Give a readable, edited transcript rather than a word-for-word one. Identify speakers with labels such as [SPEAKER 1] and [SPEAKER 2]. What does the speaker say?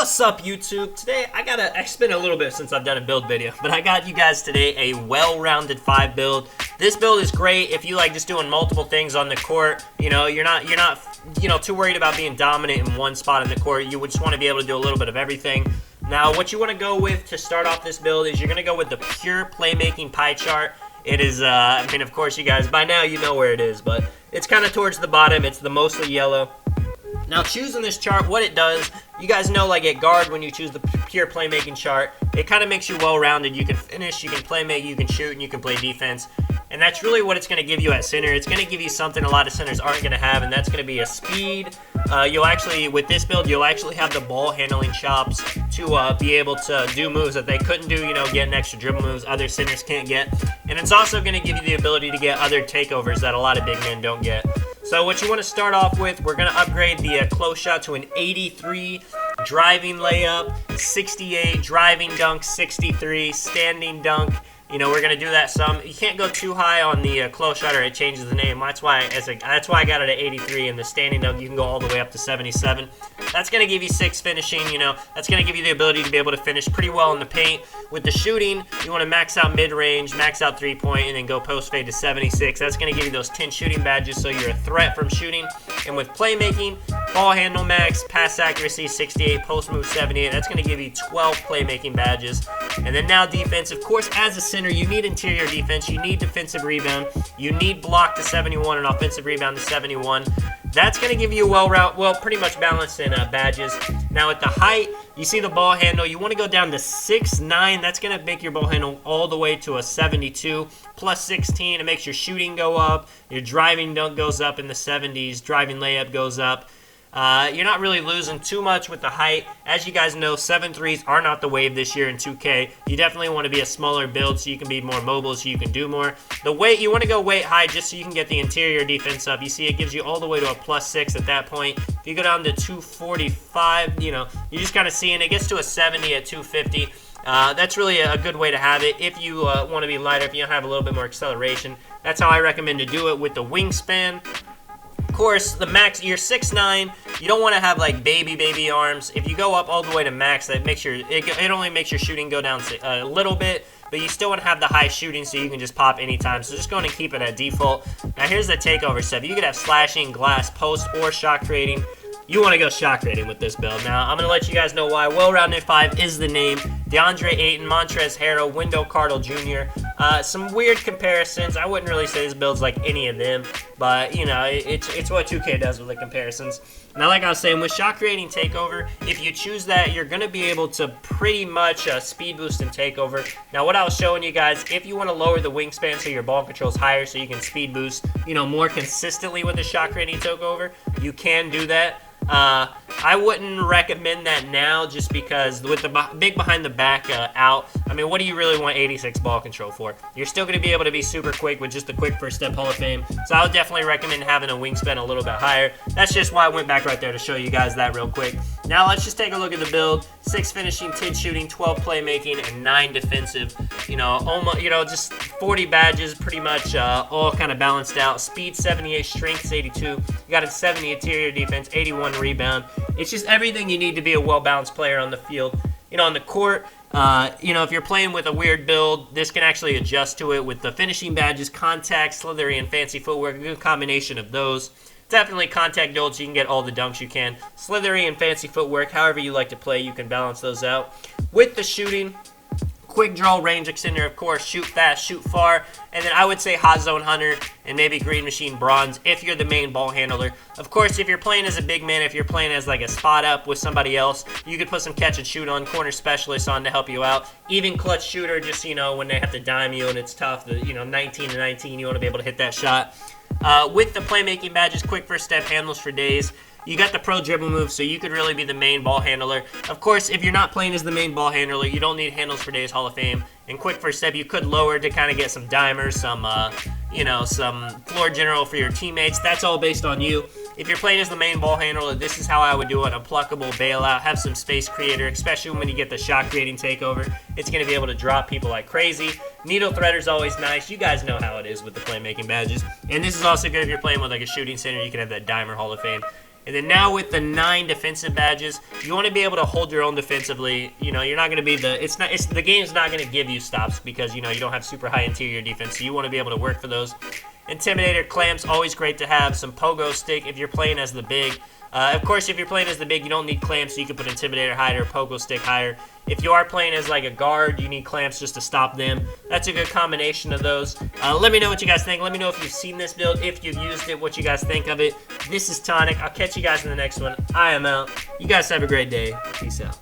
[SPEAKER 1] What's up, YouTube? Today it's been a little bit since I've done a build video, but I got you guys today a well-rounded 5 build. This build is great if you like just doing multiple things on the court. You're not too worried about being dominant in one spot in the court. You would just want to be able to do a little bit of everything. Now, what you want to go with to start off this build is you're going to go with the pure playmaking pie chart. It is, of course, you guys, by now you know where it is, but it's kind of towards the bottom. It's the mostly yellow. Now, choosing this chart, what it does, you guys know, like at guard, when you choose the pure playmaking chart, it kind of makes you well-rounded. You can finish, you can play make, you can shoot, and you can play defense. And that's really what it's going to give you at center. It's going to give you something a lot of centers aren't going to have, and that's going to be a speed. With this build, you'll actually have the ball handling chops to be able to do moves that they couldn't do, getting extra dribble moves other centers can't get. And it's also going to give you the ability to get other takeovers that a lot of big men don't get. So what you want to start off with, we're going to upgrade the close shot to an 83, driving layup, 68, driving dunk, 63, standing dunk. We're going to do that some. You can't go too high on the close shot or it changes the name. That's why I got it at 83, and the standing dunk, you can go all the way up to 77. That's going to give you 6 finishing, That's going to give you the ability to be able to finish pretty well in the paint. With the shooting, you want to max out mid-range, max out three-point, and then go post-fade to 76. That's going to give you those 10 shooting badges, so you're a threat from shooting. And with playmaking, ball handle max, pass accuracy 68, post move 78. That's going to give you 12 playmaking badges. And then now defense, of course, as a center, you need interior defense, you need defensive rebound, you need block to 71 and offensive rebound to 71. That's going to give you pretty much balanced in badges. Now at the height, you see the ball handle, you want to go down to 6'9". That's going to make your ball handle all the way to a 72. Plus 16, it makes your shooting go up, your driving dunk goes up in the 70s, driving layup goes up. You're not really losing too much with the height. As you guys know, 7'3s are not the wave this year in 2K. You definitely want to be a smaller build so you can be more mobile, so you can do more. The weight, you want to go weight high just so you can get the interior defense up. You see it gives you all the way to a plus 6 at that point. If you go down to 245, you're just kind of seeing it gets to a 70 at 250. That's really a good way to have it. If you want to be lighter, if you have a little bit more acceleration, that's how I recommend to do it with the wingspan. Of course, the max, you're 6'9", you don't want to have like baby arms. If you go up all the way to max, that makes it only makes your shooting go down a little bit, but you still want to have the high shooting so you can just pop anytime. So just go and keep it at default. Now here's the takeover stuff. You could have slashing, glass, post, or shot creating. You want to go shot creating with this build. Now, I'm going to let you guys know why. Well-rounded 5 is the name. DeAndre Ayton, Montrezl Harrell, Wendell Carter Jr. Some weird comparisons. I wouldn't really say this build's like any of them, but, it's what 2K does with the comparisons. Now, like I was saying, with shot creating takeover, if you choose that, you're going to be able to pretty much speed boost and takeover. Now, what I was showing you guys, if you want to lower the wingspan so your ball control's higher so you can speed boost, more consistently with the shot creating takeover, you can do that. I wouldn't recommend that now just because with the big behind the back out, what do you really want 86 ball control for? You're still going to be able to be super quick with just a quick first step Hall of Fame. So I would definitely recommend having a wingspan a little bit higher. That's just why I went back right there to show you guys that real quick. Now let's just take a look at the build. 6 finishing, 10 shooting, 12 playmaking, and 9 defensive. Just 40 badges, pretty much all kind of balanced out. Speed 78, strength 82. You got a 70 interior defense, 81 rebound. It's just everything you need to be a well-balanced player on the field. On the court, if you're playing with a weird build, this can actually adjust to it with the finishing badges, contact, slithery, and fancy footwork. A good combination of those. Definitely contact build so you can get all the dunks you can. Slithery and fancy footwork, however you like to play, you can balance those out. With the shooting, quick draw, range extender, of course, shoot fast, shoot far, and then I would say hot zone hunter and maybe green machine bronze if you're the main ball handler. Of course, if you're playing as a big man, if you're playing as like a spot up with somebody else, you could put some catch and shoot on, corner specialist on to help you out. Even clutch shooter, just when they have to dime you and it's tough, 19 to 19, you want to be able to hit that shot. With the playmaking badges, quick first step, handles for days. You got the pro dribble move, so you could really be the main ball handler. Of course, if you're not playing as the main ball handler, you don't need handles for days Hall of Fame. And quick first step, you could lower to kind of get some dimers, some floor general for your teammates. That's all based on you. If you're playing as the main ball handler, this is how I would do it. Unpluckable, bailout, have some space creator, especially when you get the shot creating takeover. It's going to be able to drop people like crazy. Needle threader is always nice. You guys know how it is with the playmaking badges. And this is also good if you're playing with like a shooting center. You can have that dimer Hall of Fame. And then now with the 9 defensive badges, you want to be able to hold your own defensively. You know, you're not going to be the game's not going to give you stops because, you know, you don't have super high interior defense. So you want to be able to work for those. Intimidator clamps, always great to have. Some pogo stick if you're playing as the big. Of course, if you're playing as the big, you don't need clamps, so you can put Intimidator higher, pogo stick higher. If you are playing as like a guard, you need clamps just to stop them. That's a good combination of those. Let me know what you guys think. Let me know if you've seen this build, if you've used it, what you guys think of it. This is Tonic. I'll catch you guys in the next one. I am out. You guys have a great day. Peace out.